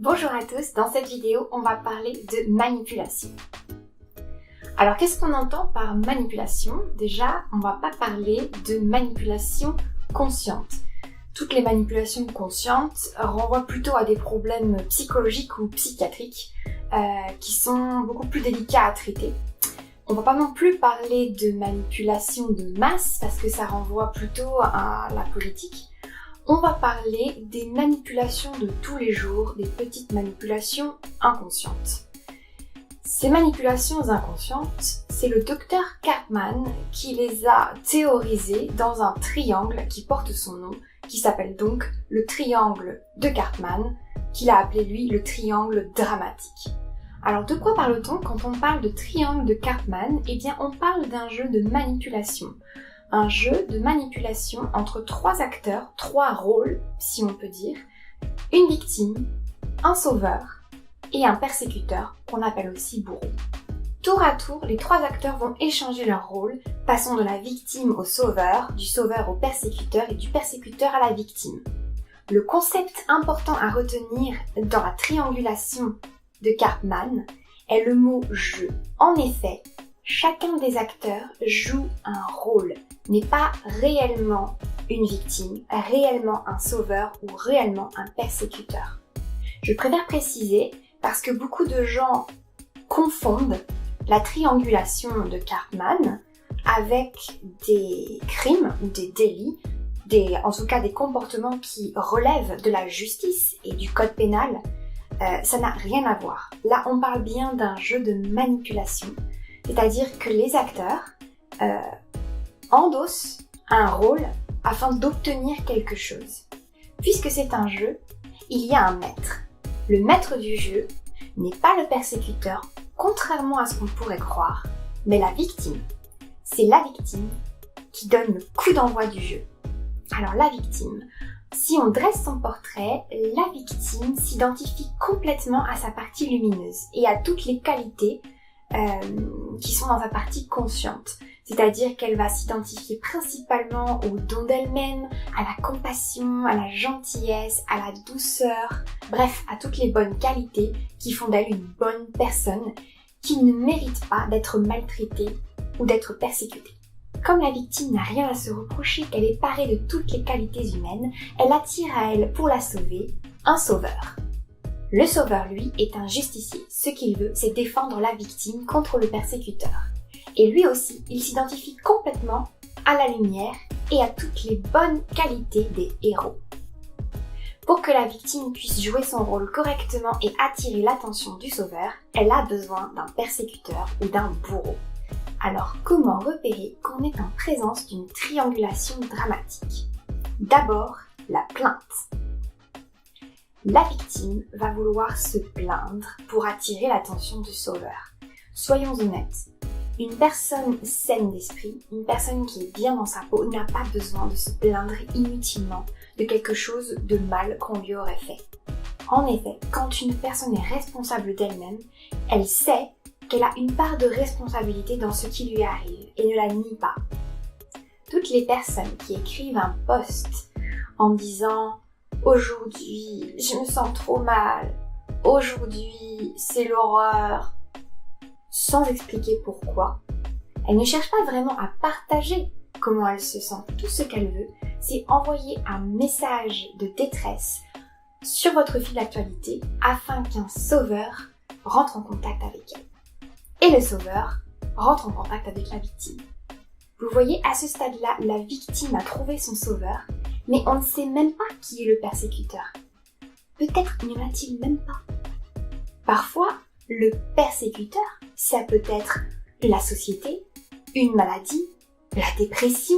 Bonjour à tous, dans cette vidéo, on va parler de manipulation. Alors, qu'est-ce qu'on entend par manipulation? Déjà, on va pas parler de manipulation consciente. Toutes les manipulations conscientes renvoient plutôt à des problèmes psychologiques ou psychiatriques qui sont beaucoup plus délicats à traiter. On va pas non plus parler de manipulation de masse parce que ça renvoie plutôt à la politique. On va parler des manipulations de tous les jours, des petites manipulations inconscientes. Ces manipulations inconscientes, c'est le docteur Karpman qui les a théorisées dans un triangle qui porte son nom, qui s'appelle donc le triangle de Karpman, qu'il a appelé lui le triangle dramatique. Alors de quoi parle-t-on quand on parle de triangle de Karpman? Eh bien on parle d'un jeu de manipulation. Un jeu de manipulation entre trois acteurs, trois rôles, si on peut dire, une victime, un sauveur et un persécuteur, qu'on appelle aussi bourreau. Tour à tour, les trois acteurs vont échanger leur rôle, passant de la victime au sauveur, du sauveur au persécuteur et du persécuteur à la victime. Le concept important à retenir dans la triangulation de Karpman est le mot « jeu ». En effet, chacun des acteurs joue un rôle, n'est pas réellement une victime, réellement un sauveur ou réellement un persécuteur. Je préfère préciser parce que beaucoup de gens confondent la triangulation de Karpman avec des crimes ou des délits, en tout cas des comportements qui relèvent de la justice et du code pénal. Ça n'a rien à voir. Là, on parle bien d'un jeu de manipulation, c'est-à-dire que les acteurs endossent un rôle afin d'obtenir quelque chose. Puisque c'est un jeu, il y a un maître. Le maître du jeu n'est pas le persécuteur, contrairement à ce qu'on pourrait croire, mais la victime. C'est la victime qui donne le coup d'envoi du jeu. Alors la victime, si on dresse son portrait, la victime s'identifie complètement à sa partie lumineuse et à toutes les qualités qui sont dans sa partie consciente. C'est-à-dire qu'elle va s'identifier principalement au don d'elle-même, à la compassion, à la gentillesse, à la douceur, bref, à toutes les bonnes qualités qui font d'elle une bonne personne qui ne mérite pas d'être maltraitée ou d'être persécutée. Comme la victime n'a rien à se reprocher, qu'elle est parée de toutes les qualités humaines, elle attire à elle, pour la sauver, un sauveur. Le sauveur, lui, est un justicier. Ce qu'il veut, c'est défendre la victime contre le persécuteur. Et lui aussi, il s'identifie complètement à la lumière et à toutes les bonnes qualités des héros. Pour que la victime puisse jouer son rôle correctement et attirer l'attention du sauveur, elle a besoin d'un persécuteur ou d'un bourreau. Alors, comment repérer qu'on est en présence d'une triangulation dramatique? D'abord, la plainte. La victime va vouloir se plaindre pour attirer l'attention du sauveur. Soyons honnêtes, une personne saine d'esprit, une personne qui est bien dans sa peau, n'a pas besoin de se plaindre inutilement de quelque chose de mal qu'on lui aurait fait. En effet, quand une personne est responsable d'elle-même, elle sait qu'elle a une part de responsabilité dans ce qui lui arrive et ne la nie pas. Toutes les personnes qui écrivent un post en disant « Aujourd'hui, je me sens trop mal. Aujourd'hui, c'est l'horreur. » sans expliquer pourquoi, elle ne cherche pas vraiment à partager comment elle se sent. Tout ce qu'elle veut, c'est envoyer un message de détresse sur votre fil d'actualité afin qu'un sauveur rentre en contact avec elle. Et le sauveur rentre en contact avec la victime. Vous voyez, à ce stade-là, la victime a trouvé son sauveur, mais on ne sait même pas qui est le persécuteur. Peut-être n'y en a-t-il même pas. Parfois, le persécuteur, ça peut être la société, une maladie, la dépression,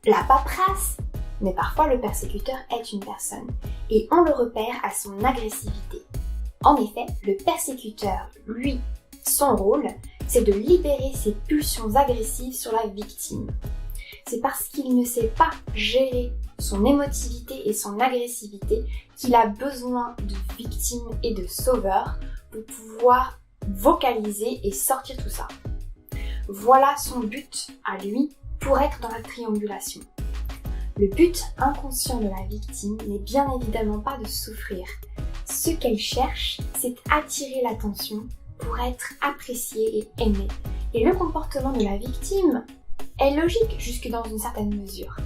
la paperasse, mais parfois le persécuteur est une personne et on le repère à son agressivité. En effet, le persécuteur, lui, son rôle, c'est de libérer ses pulsions agressives sur la victime. C'est parce qu'il ne sait pas gérer son émotivité et son agressivité qu'il a besoin de victimes et de sauveurs pour pouvoir vocaliser et sortir tout ça. Voilà son but à lui pour être dans la triangulation. Le but inconscient de la victime n'est bien évidemment pas de souffrir. Ce qu'elle cherche, c'est attirer l'attention pour être appréciée et aimée. Et le comportement de la victime est logique jusque dans une certaine mesure.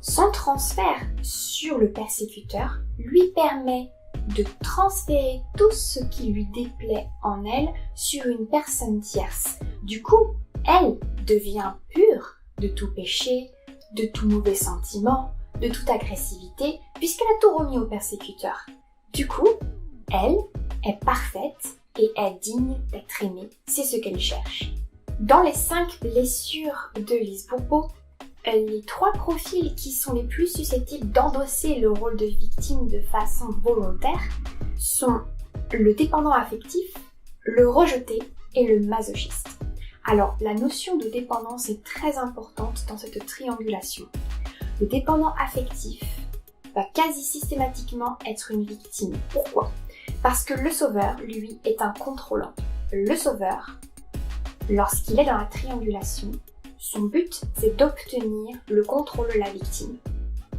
Son transfert sur le persécuteur lui permet de transférer tout ce qui lui déplaît en elle sur une personne tierce. Du coup, elle devient pure de tout péché, de tout mauvais sentiment, de toute agressivité, puisqu'elle a tout remis au persécuteur. Du coup, elle est parfaite et est digne d'être aimée. C'est ce qu'elle cherche. Dans les 5 blessures de Lise Bourbeau, les 3 profils qui sont les plus susceptibles d'endosser le rôle de victime de façon volontaire sont le dépendant affectif, le rejeté et le masochiste. Alors, la notion de dépendance est très importante dans cette triangulation. Le dépendant affectif va quasi systématiquement être une victime. Pourquoi ? Parce que le sauveur, lui, est un contrôlant. Le sauveur, lorsqu'il est dans la triangulation, son but, c'est d'obtenir le contrôle de la victime.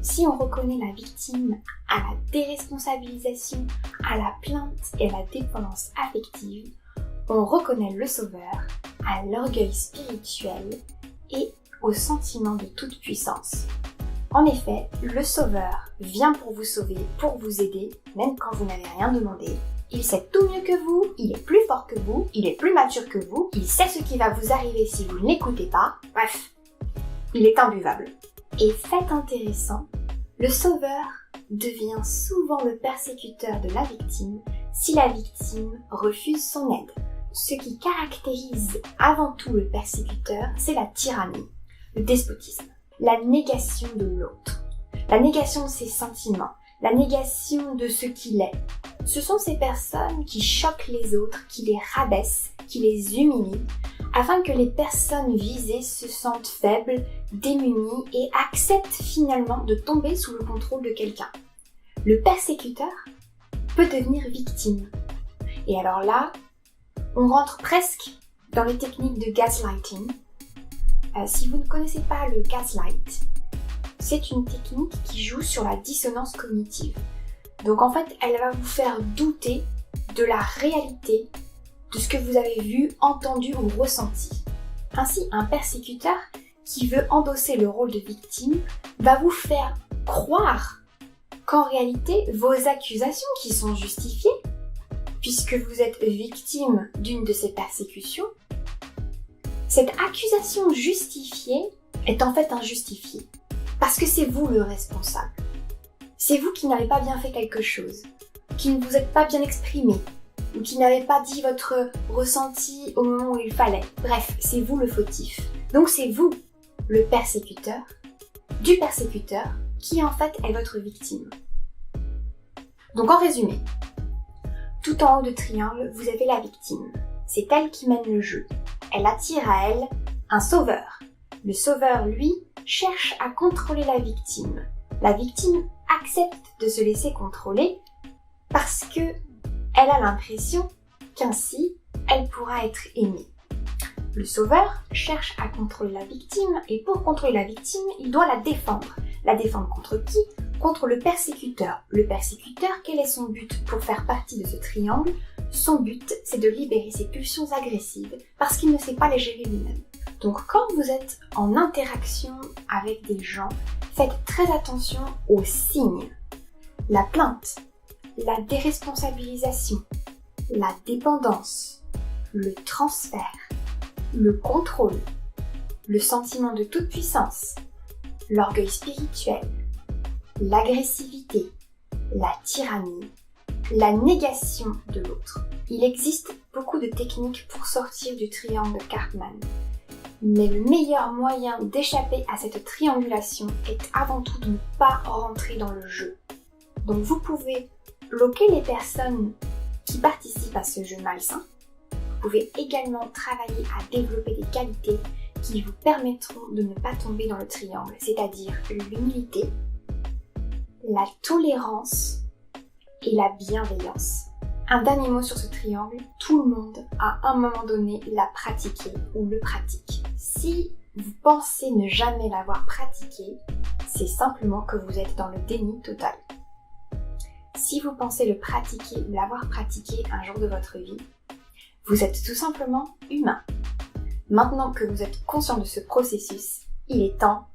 Si on reconnaît la victime à la déresponsabilisation, à la plainte et à la dépendance affective, on reconnaît le sauveur à l'orgueil spirituel et au sentiment de toute puissance. En effet, le sauveur vient pour vous sauver, pour vous aider, même quand vous n'avez rien demandé. Il sait tout mieux que vous, il est plus fort que vous, il est plus mature que vous, il sait ce qui va vous arriver si vous ne l'écoutez pas. Bref, il est imbuvable. Et fait intéressant, le sauveur devient souvent le persécuteur de la victime si la victime refuse son aide. Ce qui caractérise avant tout le persécuteur, c'est la tyrannie, le despotisme, la négation de l'autre, la négation de ses sentiments, la négation de ce qu'il est. Ce sont ces personnes qui choquent les autres, qui les rabaissent, qui les humilient, afin que les personnes visées se sentent faibles, démunies et acceptent finalement de tomber sous le contrôle de quelqu'un. Le persécuteur peut devenir victime. Et alors là, on rentre presque dans les techniques de gaslighting. Si vous ne connaissez pas le gaslight, c'est une technique qui joue sur la dissonance cognitive. Donc en fait, elle va vous faire douter de la réalité de ce que vous avez vu, entendu ou ressenti. Ainsi, un persécuteur qui veut endosser le rôle de victime va vous faire croire qu'en réalité, vos accusations qui sont justifiées, puisque vous êtes victime d'une de ces persécutions, cette accusation justifiée est en fait injustifiée. Parce que c'est vous le responsable. C'est vous qui n'avez pas bien fait quelque chose, qui ne vous êtes pas bien exprimé, ou qui n'avez pas dit votre ressenti au moment où il fallait. Bref, c'est vous le fautif. Donc c'est vous, le persécuteur, du persécuteur, qui en fait est votre victime. Donc en résumé, tout en haut de triangle, vous avez la victime. C'est elle qui mène le jeu. Elle attire à elle un sauveur. Le sauveur, lui, cherche à contrôler la victime. La victime accepte de se laisser contrôler parce que elle a l'impression qu'ainsi, elle pourra être aimée. Le sauveur cherche à contrôler la victime et pour contrôler la victime, il doit la défendre. La défendre contre qui ? Contre le persécuteur. Le persécuteur, quel est son but pour faire partie de ce triangle ? Son but, c'est de libérer ses pulsions agressives parce qu'il ne sait pas les gérer lui-même. Donc quand vous êtes en interaction avec des gens, faites très attention aux signes. La plainte, la déresponsabilisation, la dépendance, le transfert, le contrôle, le sentiment de toute puissance, l'orgueil spirituel, l'agressivité, la tyrannie, la négation de l'autre. Il existe beaucoup de techniques pour sortir du triangle Karpman. Mais le meilleur moyen d'échapper à cette triangulation est avant tout de ne pas rentrer dans le jeu. Donc vous pouvez bloquer les personnes qui participent à ce jeu malsain. Vous pouvez également travailler à développer des qualités qui vous permettront de ne pas tomber dans le triangle, c'est-à-dire l'humilité, la tolérance et la bienveillance. Un dernier mot sur ce triangle, tout le monde, à un moment donné, l'a pratiqué ou le pratique. Si vous pensez ne jamais l'avoir pratiqué, c'est simplement que vous êtes dans le déni total. si vous pensez le pratiquer ou l'avoir pratiqué un jour de votre vie, vous êtes tout simplement humain. Maintenant que vous êtes conscient de ce processus, il est temps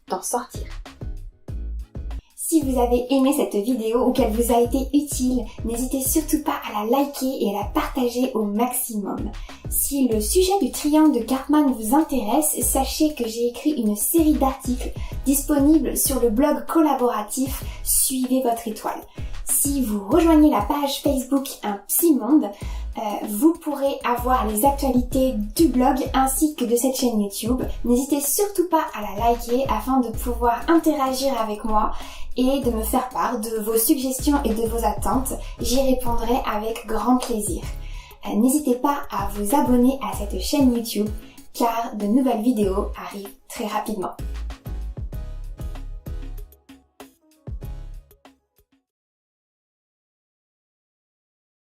d'en sortir. Si vous avez aimé cette vidéo ou qu'elle vous a été utile, n'hésitez surtout pas à la liker et à la partager au maximum. Si le sujet du triangle de Karpman vous intéresse, sachez que j'ai écrit une série d'articles disponibles sur le blog collaboratif Suivez votre étoile. Si vous rejoignez la page Facebook Un Psy Monde, vous pourrez avoir les actualités du blog ainsi que de cette chaîne YouTube. N'hésitez surtout pas à la liker afin de pouvoir interagir avec moi et de me faire part de vos suggestions et de vos attentes. J'y répondrai avec grand plaisir. N'hésitez pas à vous abonner à cette chaîne YouTube car de nouvelles vidéos arrivent très rapidement.